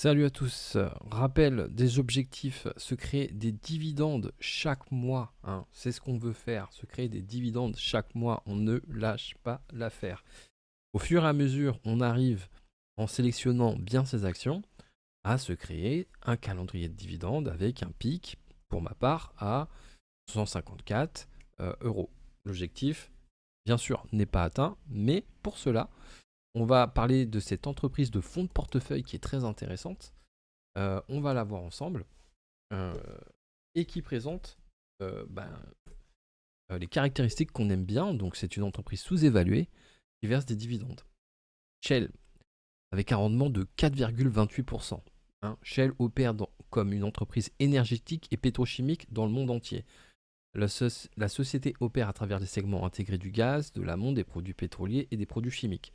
Salut à tous. Rappel des objectifs, se créer des dividendes chaque mois, hein. C'est ce qu'on veut faire, se créer des dividendes chaque mois. On ne lâche pas l'affaire. Au fur et à mesure, on arrive, en sélectionnant bien ses actions, à se créer un calendrier de dividendes avec un pic, pour ma part, à 154 euros. L'objectif, bien sûr, n'est pas atteint, mais pour cela, on va parler de cette entreprise de fonds de portefeuille qui est très intéressante. On va la voir ensemble euh, et qui présente les caractéristiques qu'on aime bien. Donc, c'est une entreprise sous-évaluée qui verse des dividendes. Shell, avec un rendement de 4,28%. Shell opère comme une entreprise énergétique et pétrochimique dans le monde entier. La société opère à travers les segments intégrés du gaz, de l'amont, des produits pétroliers et des produits chimiques.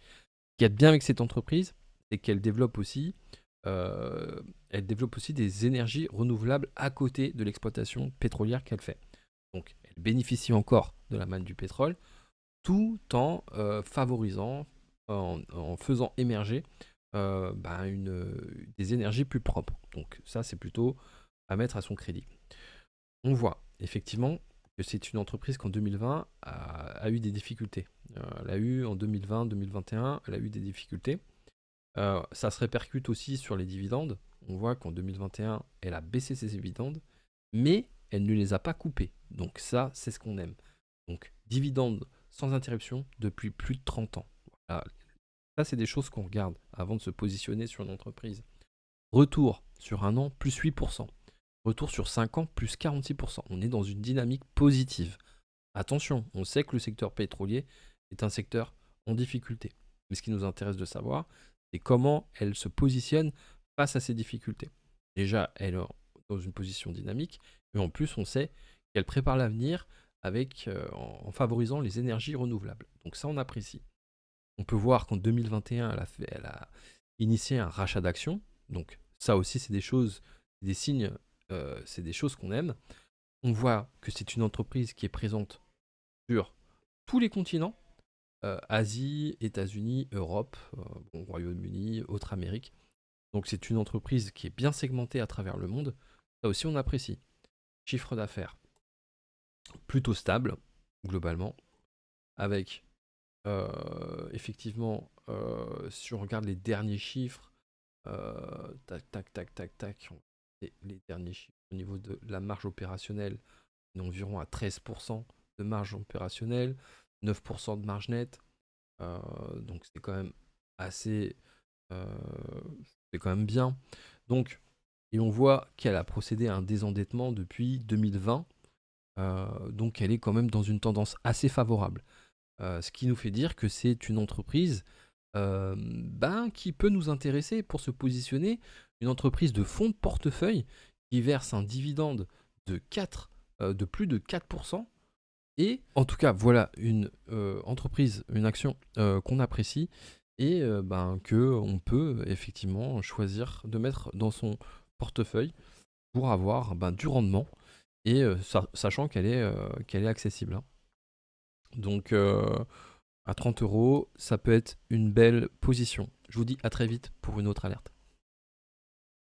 Ce qu'il y a de bien avec cette entreprise, c'est qu'elle développe aussi des énergies renouvelables à côté de l'exploitation pétrolière qu'elle fait. Donc, elle bénéficie encore de la manne du pétrole, tout en favorisant, en faisant émerger des énergies plus propres. Donc, ça, c'est plutôt à mettre à son crédit. On voit effectivement que c'est une entreprise qu'en 2020 a eu des difficultés. Elle a eu en 2020, 2021, elle a eu des difficultés. Ça se répercute aussi sur les dividendes. On voit qu'en 2021, elle a baissé ses dividendes, mais elle ne les a pas coupés. Donc ça, c'est ce qu'on aime. Donc dividendes sans interruption depuis plus de 30 ans. Voilà. Ça, c'est des choses qu'on regarde avant de se positionner sur une entreprise. Retour sur un an, plus 8%. Retour sur 5 ans, plus 46%. On est dans une dynamique positive. Attention, on sait que le secteur pétrolier est un secteur en difficulté. Mais ce qui nous intéresse de savoir, c'est comment elle se positionne face à ces difficultés. Déjà, elle est dans une position dynamique, mais en plus, on sait qu'elle prépare l'avenir en favorisant les énergies renouvelables. Donc ça, on apprécie. On peut voir qu'en 2021, elle a initié un rachat d'actions. Donc ça aussi, c'est des choses, des signes, c'est des choses qu'on aime. On voit que c'est une entreprise qui est présente sur tous les continents, Asie, États-Unis, Europe, Royaume-Uni, autres Amérique. Donc c'est une entreprise qui est bien segmentée à travers le monde. Ça aussi on apprécie. Chiffre d'affaires plutôt stable, globalement, avec effectivement, si on regarde les derniers chiffres, tac, tac, tac, tac, tac, les derniers chiffres au niveau de la marge opérationnelle, on est environ à 13% de marge opérationnelle, 9% de marge nette. Donc c'est quand même assez, euh, c'est quand même bien. Donc, et on voit qu'elle a procédé à un désendettement depuis 2020. Donc elle est quand même dans une tendance assez favorable. Ce qui nous fait dire que c'est une entreprise qui peut nous intéresser pour se positionner. Une entreprise de fonds de portefeuille qui verse un dividende de plus de 4%. Et en tout cas, voilà une entreprise, une action qu'on apprécie et que on peut effectivement choisir de mettre dans son portefeuille pour avoir du rendement et sachant qu'elle est accessible, hein. Donc à 30 euros, ça peut être une belle position. Je vous dis à très vite pour une autre alerte.